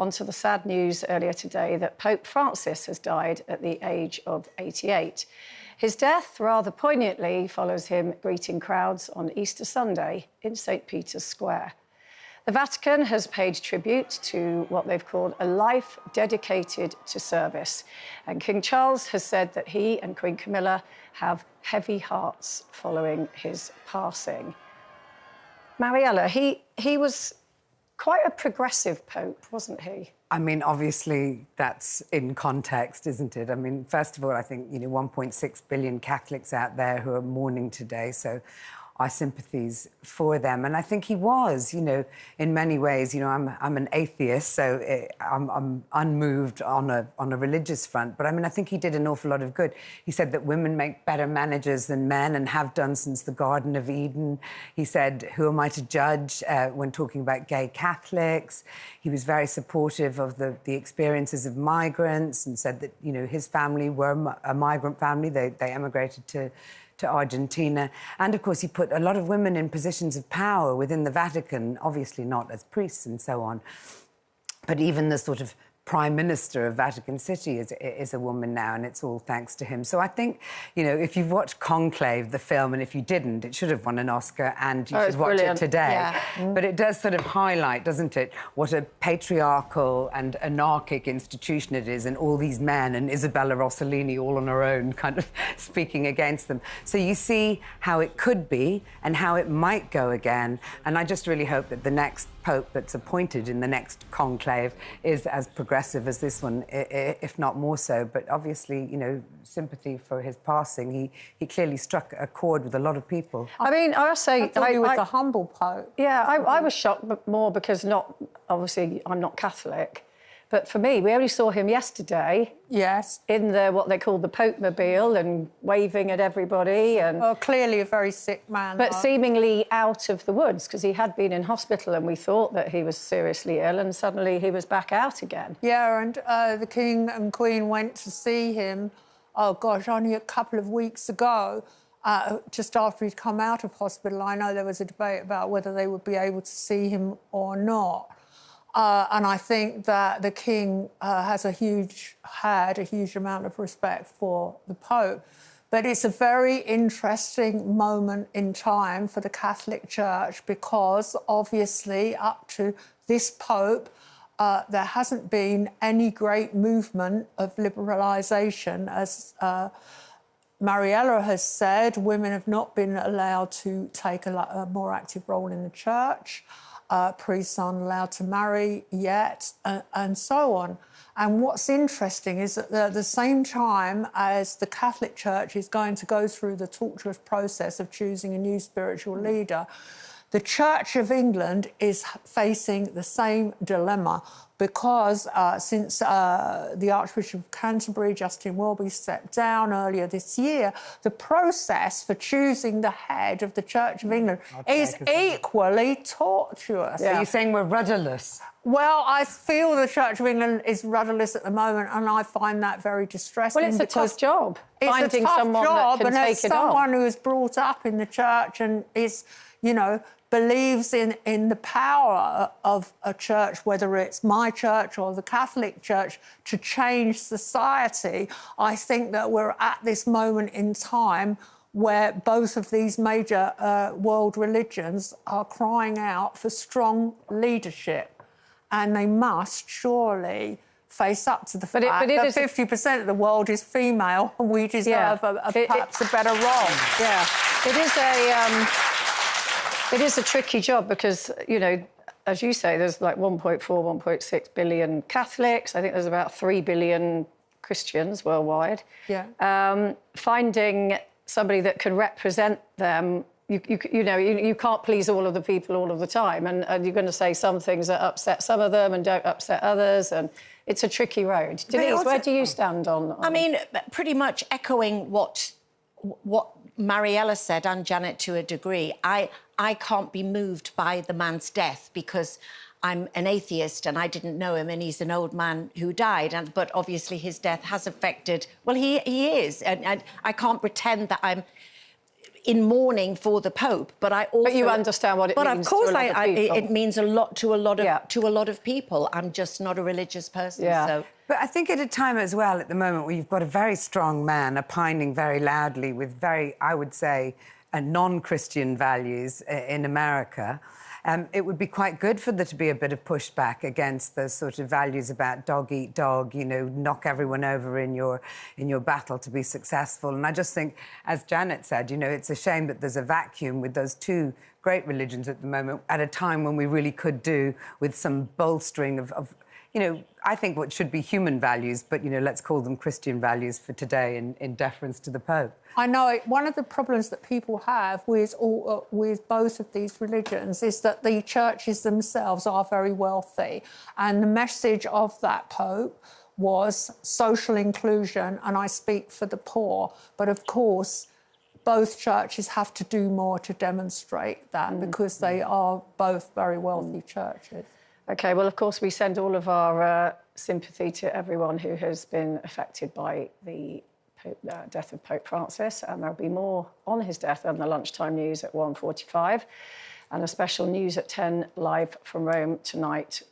onto the sad news earlier today that Pope Francis has died at the age of 88. His death, rather poignantly, follows him greeting crowds on Easter Sunday in St. Peter's Square. The Vatican has paid tribute to what they've called a life dedicated to service. And King Charles has said that he and Queen Camilla have heavy hearts following his passing. Mariella, he was quite a progressive pope, wasn't he? I mean, obviously, that's in context, isn't it? I mean, first of all, I think, 1.6 billion Catholics out there who are mourning today, so our sympathies for them. And I think he was, in many ways, I'm an atheist, so I'm unmoved on a religious front. But I mean, I think he did an awful lot of good. He said that women make better managers than men and have done since the Garden of Eden. He said, who am I to judge when talking about gay Catholics? He was very supportive of the experiences of migrants and said that, his family were a migrant family. They emigrated to Argentina. And, of course, he put a lot of women in positions of power within the Vatican, obviously not as priests and so on. But even the sort of Prime Minister of Vatican City is a woman now, and it's all thanks to him. So I think, if you've watched Conclave, the film, and if you didn't, it should have won an Oscar, and you should watch it today. Yeah. But it does sort of highlight, doesn't it, what a patriarchal and anarchic institution it is, and all these men, and Isabella Rossellini all on her own, kind of speaking against them. So you see how it could be and how it might go again. And I just really hope that the next Pope that's appointed in the next conclave is as progressive as this one, if not more so. But obviously, sympathy for his passing. He clearly struck a chord with a lot of people. I mean, I must say, I thought he was a humble Pope. Yeah, I was shocked, but more because obviously, I'm not Catholic. But for me, we only saw him yesterday. Yes. In what they call the Pope-mobile and waving at everybody. And well, clearly a very sick man. But seemingly out of the woods, because he had been in hospital and we thought that he was seriously ill, and suddenly he was back out again. Yeah, and the King and Queen went to see him, oh, gosh, only a couple of weeks ago, just after he'd come out of hospital. I know there was a debate about whether they would be able to see him or not. And I think that the King had a huge amount of respect for the Pope. But it's a very interesting moment in time for the Catholic Church because, obviously, up to this Pope, there hasn't been any great movement of liberalisation. As Mariella has said, women have not been allowed to take a more active role in the Church. Priests aren't allowed to marry yet, and so on. And what's interesting is that at the same time as the Catholic Church is going to go through the torturous process of choosing a new spiritual leader, the Church of England is facing the same dilemma because since the Archbishop of Canterbury, Justin Welby, stepped down earlier this year, the process for choosing the head of the Church of England is equally tortuous. Yeah. So you're saying we're rudderless? Well, I feel the Church of England is rudderless at the moment, and I find that very distressing. Well, it's a tough job, finding someone that can take it on. And as someone who is brought up in the Church and is, believes in the power of a church, whether it's my church or the Catholic Church, to change society, I think that we're at this moment in time where both of these major world religions are crying out for strong leadership. And they must surely face up to the fact that 50% of the world is female and we deserve perhaps a better role. Yeah, it is a tricky job because, as you say, there's like 1.4, 1.6 billion Catholics. I think there's about 3 billion Christians worldwide. Yeah. Finding somebody that can represent them, you can't please all of the people all of the time, and you're going to say some things that upset some of them and don't upset others, and it's a tricky road. Denise, where do you stand on? I mean, pretty much echoing what Mariella said, and Janet to a degree. I can't be moved by the man's death because I'm an atheist and I didn't know him and he's an old man who died. But obviously his death has affected... Well, he is. And I can't pretend that I'm... in mourning for the Pope, but I also... But you understand what it means. But of course, to a lot of people. it means a lot to a lot of people. I'm just not a religious person, so... But I think at a time as well, at the moment, where you've got a very strong man opining very loudly with very, I would say, non-Christian values in America, it would be quite good for there to be a bit of pushback against the sort of values about dog eat dog, you know, knock everyone over in your battle to be successful. And I just think, as Janet said, you know, it's a shame that there's a vacuum with those two great religions at the moment at a time when we really could do with some bolstering of you know, I think what should be human values, but, you know, let's call them Christian values for today in deference to the Pope. I know one of the problems that people have with both of these religions is that the churches themselves are very wealthy, and the message of that Pope was social inclusion, and I speak for the poor. But of course, both churches have to do more to demonstrate that because they are both very wealthy churches. OK, well, of course, we send all of our sympathy to everyone who has been affected by the death of Pope Francis, and there'll be more on his death on the lunchtime news at 1:45, and a special news at 10 live from Rome tonight